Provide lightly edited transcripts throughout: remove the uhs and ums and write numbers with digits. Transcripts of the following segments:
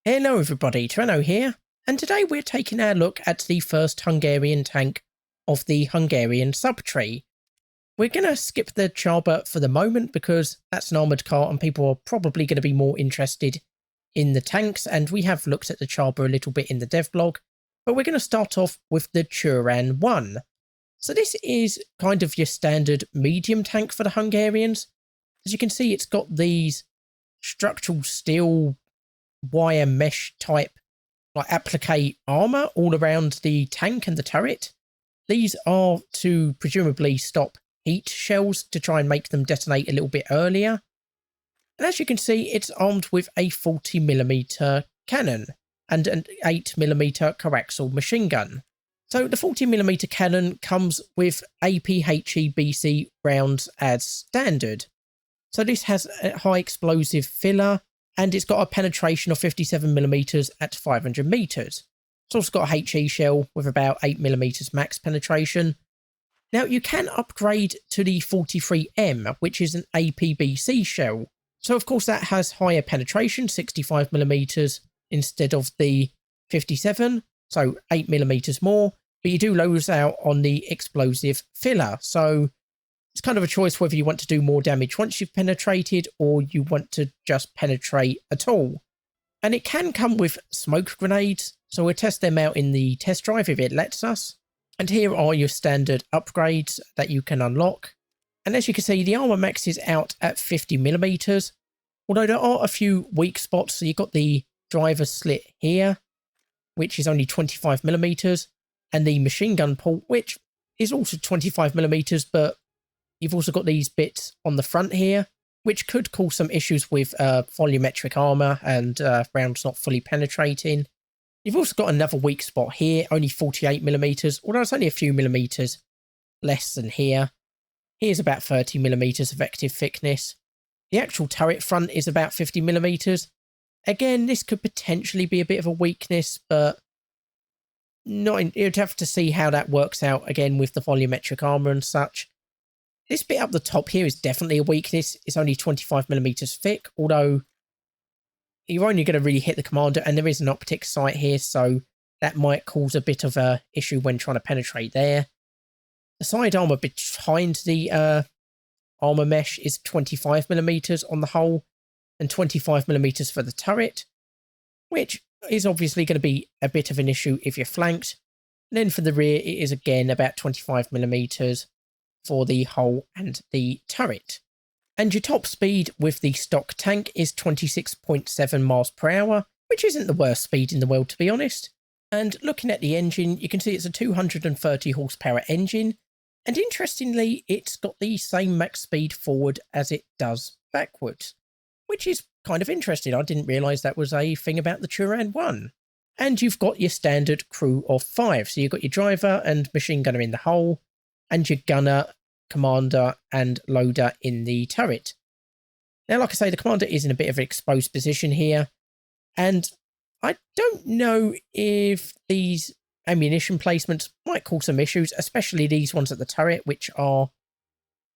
Hello everybody, Treno here, and today we're taking our look at the first Hungarian tank of the Hungarian subtree. We're going to skip the Chaba for the moment because that's an armoured car and people are probably going to be more interested in the tanks, and we have looked at the Chaba a little bit in the dev blog, but we're going to start off with the Turan 1. So this is kind of your standard medium tank for the Hungarians. As you can see, it's got these structural steel wire mesh type like applique armor all around the tank and the turret. These are to presumably stop heat shells to try and make them detonate a little bit earlier. And as you can see, it's armed with a 40mm cannon and an 8mm coaxial machine gun. So the 40mm cannon comes with APHE-BC rounds as standard. So this has a high explosive filler, and it's got a penetration of 57mm at 500 meters. It's also got a HE shell with about 8mm max penetration. Now you can upgrade to the 43M, which is an APBC shell. So of course that has higher penetration, 65mm instead of the 57, so 8mm more, but you do lose out on the explosive filler. So it's kind of a choice whether you want to do more damage once you've penetrated or you want to just penetrate at all. And it can come with smoke grenades, so we'll test them out in the test drive if it lets us. And here are your standard upgrades that you can unlock. And as you can see, the armor maxes out at 50mm, although there are a few weak spots. So you've got the driver slit here, which is only 25mm, and the machine gun port, which is also 25mm, but you've also got these bits on the front here, which could cause some issues with volumetric armor and rounds not fully penetrating. You've also got another weak spot here, only 48mm, although it's only a few millimeters less than here. Here's about 30mm effective thickness. The actual turret front is about 50mm. Again, this could potentially be a bit of a weakness, but you'd have to see how that works out again with the volumetric armor and such. This bit up the top here is definitely a weakness. It's only 25mm thick, although you're only going to really hit the commander, and there is an optic sight here, so that might cause a bit of a issue when trying to penetrate there. The side armor behind the armor mesh is 25mm on the hull and 25mm for the turret, which is obviously going to be a bit of an issue if you're flanked. And then for the rear, it is again about 25mm for the hull and the turret. And your top speed with the stock tank is 26.7 miles per hour, which isn't the worst speed in the world, to be honest. And looking at the engine, you can see it's a 230 horsepower engine. And interestingly, it's got the same max speed forward as it does backwards, which is kind of interesting. I didn't realise that was a thing about the Turan 1. And you've got your standard crew of 5. So you've got your driver and machine gunner in the hull, and your gunner, commander, and loader in the turret. Now, like I say, the commander is in a bit of an exposed position here, and I don't know if these ammunition placements might cause some issues, especially these ones at the turret, which are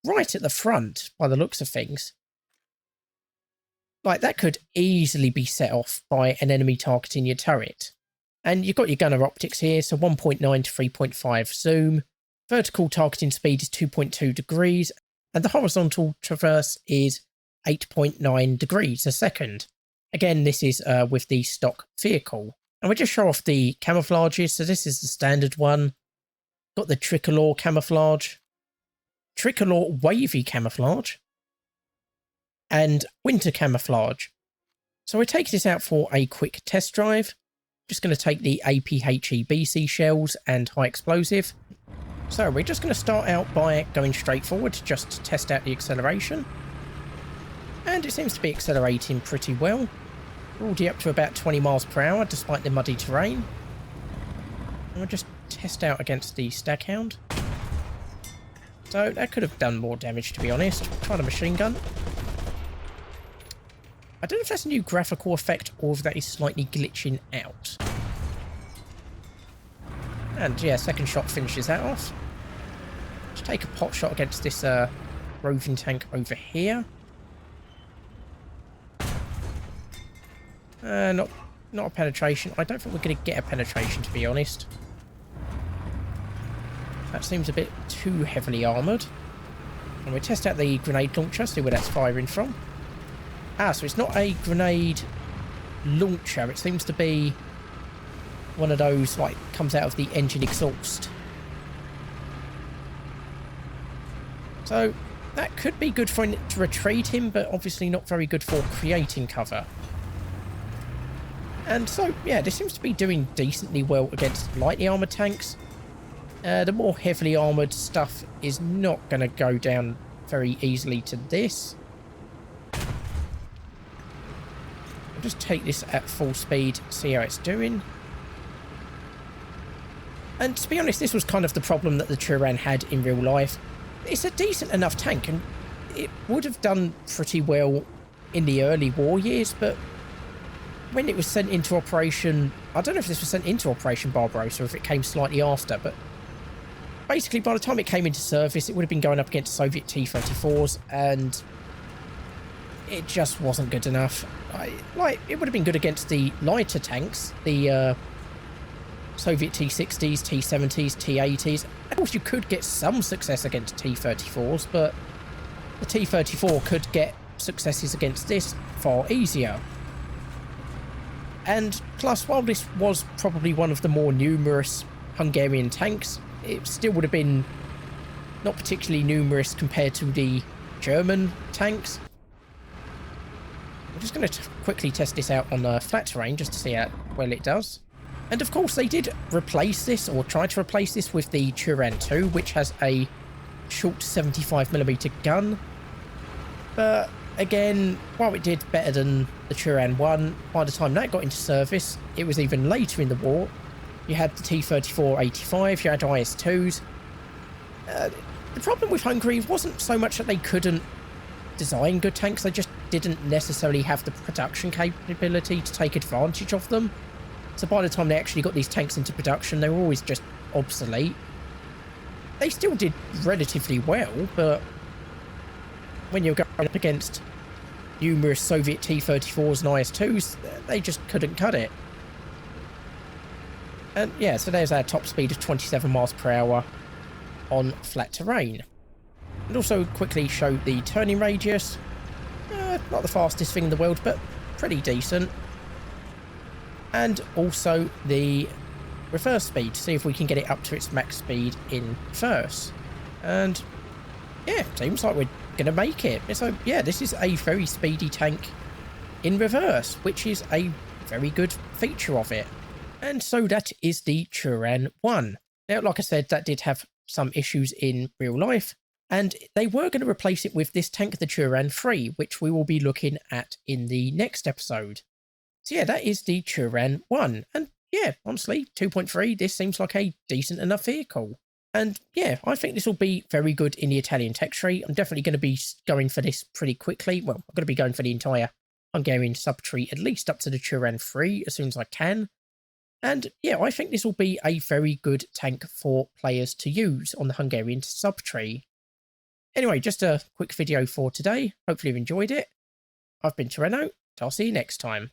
right at the front by the looks of things. Like, that could easily be set off by an enemy targeting your turret. And you've got your gunner optics here, so 1.9 to 3.5 zoom. Vertical targeting speed is 2.2 degrees, and the horizontal traverse is 8.9 degrees a second. Again, this is with the stock vehicle. And we'll just show off the camouflages. So this is the standard one. Got the tricolor camouflage, tricolor wavy camouflage, and winter camouflage. So we're taking this out for a quick test drive. Just going to take the APHE-BC shells and high explosive. So we're just going to start out by going straight forward just to test out the acceleration. And it seems to be accelerating pretty well. We're already up to about 20 miles per hour despite the muddy terrain. And we'll just test out against the Staghound. So that could have done more damage, to be honest. Try the machine gun. I don't know if that's a new graphical effect or if that is slightly glitching out. And yeah, second shot finishes that off. Let's take a pot shot against this roving tank over here. Not Not a penetration. I don't think we're going to get a penetration, to be honest. That seems a bit too heavily armoured. And we'll test out the grenade launcher, see where that's firing from. Ah, so it's not a grenade launcher. It seems to be one of those, like, comes out of the engine exhaust. So that could be good for him to retreat him, but obviously not very good for creating cover. And so, yeah, this seems to be doing decently well against lightly armoured tanks. The more heavily armoured stuff is not going to go down very easily to this. I'll just take this at full speed, see how it's doing. And to be honest, this was kind of the problem that the Turan had in real life. It's a decent enough tank, and it would have done pretty well in the early war years, but when it was sent into Operation... I don't know if this was sent into Operation Barbarossa or if it came slightly after, but basically by the time it came into service, it would have been going up against Soviet T-34s, and it just wasn't good enough. It would have been good against the lighter tanks, the Soviet T-60s, T-70s, T-80s. Of course, you could get some success against T-34s, but the T-34 could get successes against this far easier. And plus, while this was probably one of the more numerous Hungarian tanks, it still would have been not particularly numerous compared to the German tanks. I'm just going to quickly test this out on flat terrain just to see how well it does. And of course, they did replace this, or try to replace this, with the Turan 2, which has a short 75mm gun. But again, while it did better than the Turan 1, by the time that got into service, it was even later in the war. You had the T-34-85, you had IS-2s. The problem with Hungary wasn't so much that they couldn't design good tanks, they just didn't necessarily have the production capability to take advantage of them. So by the time they actually got these tanks into production, they were always just obsolete. They still did relatively well, but when you're going up against numerous Soviet T-34s and IS-2s, they just couldn't cut it. And yeah, so there's our top speed of 27 miles per hour on flat terrain. And also quickly show the turning radius. Not the fastest thing in the world, but pretty decent. And also the reverse speed, to see if we can get it up to its max speed in reverse. And yeah, seems like we're going to make it. So yeah, this is a very speedy tank in reverse, which is a very good feature of it. And so that is the Turan 1. Now, like I said, that did have some issues in real life, and they were going to replace it with this tank, the Turan 3, which we will be looking at in the next episode. So yeah, that is the Turan 1. And yeah, honestly, 2.3, this seems like a decent enough vehicle. And yeah, I think this will be very good in the Italian tech tree. I'm definitely going to be going for this pretty quickly. Well, I'm going to be going for the entire Hungarian sub-tree, at least up to the Turan 3, as soon as I can. And yeah, I think this will be a very good tank for players to use on the Hungarian sub-tree. Anyway, just a quick video for today. Hopefully you've enjoyed it. I've been Tyranno. I'll see you next time.